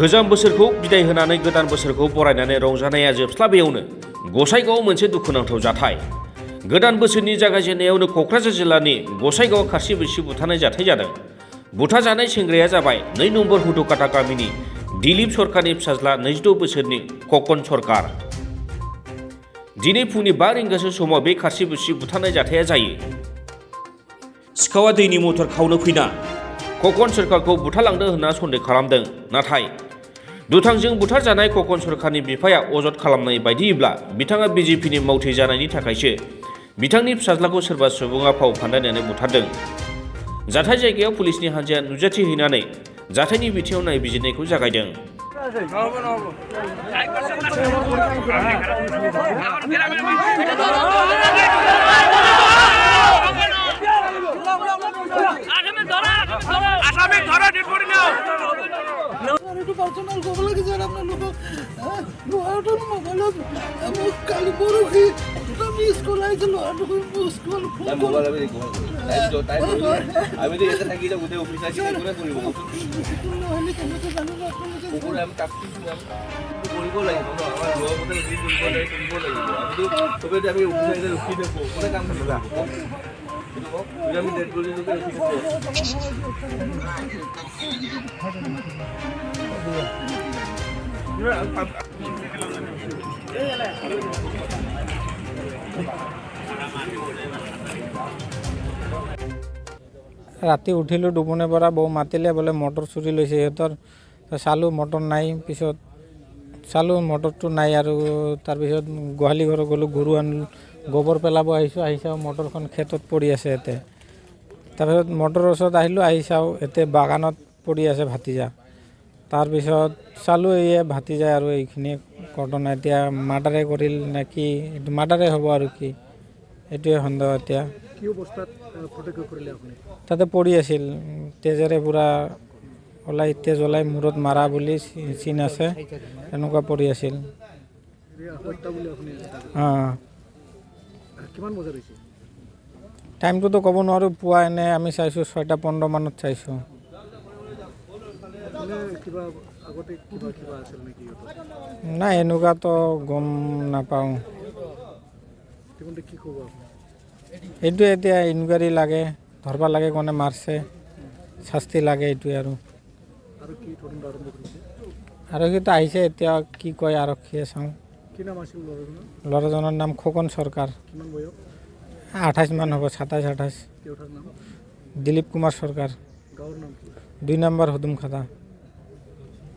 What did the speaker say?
गोजाम बोसोरखौ बिदाय होनानै गोदान बोसोरखौ बरायनानै रंजानाया जोबस्लाबैयावनो गसाइगावआव मोनसे दुखुनांथाव जाथाय। गोदान बोसोरनि जागायजेननायावनो क'क्राझार जिल्लानि गसाइगावआव खारसि बिरसि बुथारनाय जाथाय जादों। बुथारजानाय सेंग्राया जाबाय 2 नम्बर हुदुकाटा गामिनि दिलीप सरकारनि फिसाज्ला 26 बोसोरनि ककन सरकार। दिनै फुंनि 5 रिंगासो समाव बे खारसि बिरसि बुथारनाय जाथाया जायो। सिखावा दैनि मटर खावनो फैना ककन सरकारखौ बुथारलांदों होनना सन्देह खालामदों। नाथाय दुथांजों बुथारजानाय ककन सरकारनि बिफाया अजद खालामनाय बायदियैब्ला बिथाङा बिजेपिनि मावथि जानायनि थाखायसो बिथांनि फिसाज्लाखौ सोरबा सुबुङा फाव फान्दायनानै बुथारदों। जाथाय जायगायाव पुलिसनि हान्जाया नुजाथि हैनानै जाथायनि बिथिङाव नायबिजिरनायखौ जागायदों। পার্সোনাল খবর লাগে স্যার আপনার লোক লোহাটা মোবাইলত কালি পরখি আমি স্কুল আইছিল স্কুল মোবাইল আমি তো এসে থাকি বুঝে অফিস আসি করে করিব ওপরে আমি কাটছি কৰিব লাগিব আমাৰ লোৱা মতে দি কৰিব লাগিব আমি তো তবে আমি অফিস আইলে ৰখি দেব কোনে কাম কৰিব আমি ডেট কৰি ৰখি দেব। ৰাতি উঠিলোঁ টোপনিৰ পৰা বৌ মাতিলে বোলে মটৰ চুৰি লৈছে সিহঁতৰ। চালোঁ মটৰ নাই, পিছত চালোঁ মটৰটো নাই আৰু তাৰপিছত গোহালি ঘৰত গ'লোঁ, গৰু আনিলোঁ, গোবৰ পেলাব আহি চাওঁ মটৰখন খেতত পৰি আছে ইয়াতে। তাৰপিছত মটৰৰ ওচৰত আহিলোঁ, আহি চাওঁ ইয়াতে বাগানত পৰি আছে ভাতিজা। তাৰপিছত চালোঁ এই ভাতিজা আৰু এইখিনি ঘটনা। এতিয়া মাৰ্ডাৰে কৰিল নে কি, এইটো মাৰ্ডাৰে হ'ব আৰু কি, এইটোৱে সন্দেহ। এতিয়া কি অৱস্থাত প্ৰত্যক্ষ কৰিলে আপুনি? তাতে পৰি আছিল, তেজেৰে পূৰা তেজ ওলাই মূৰত মাৰা বুলি চিন আছে, এনেকুৱা পৰি আছিল। কিমান বজাত হৈছে? টাইমটোতো ক'ব নোৱাৰোঁ, পুৱা এনে আমি চাইছোঁ 6:15 মানত চাইছোঁ। নাই এনেকুৱাতো গম নাপাওঁ। এইটোৱে এতিয়া ইনকুৱাৰী লাগে, ধৰবা লাগে কোনে মাৰছে, শাস্তি লাগে, এইটোৱে আৰু আৰক্ষীটো আহিছে এতিয়া কি কয় আৰক্ষীয়ে চাওঁ। ল'ৰাজনৰ নাম খোকন চৰকাৰ। 28 মান হ'ব, 27-28। দিলীপ কুমাৰ চৰকাৰ, 2 নম্বৰ হুদুমখাতা।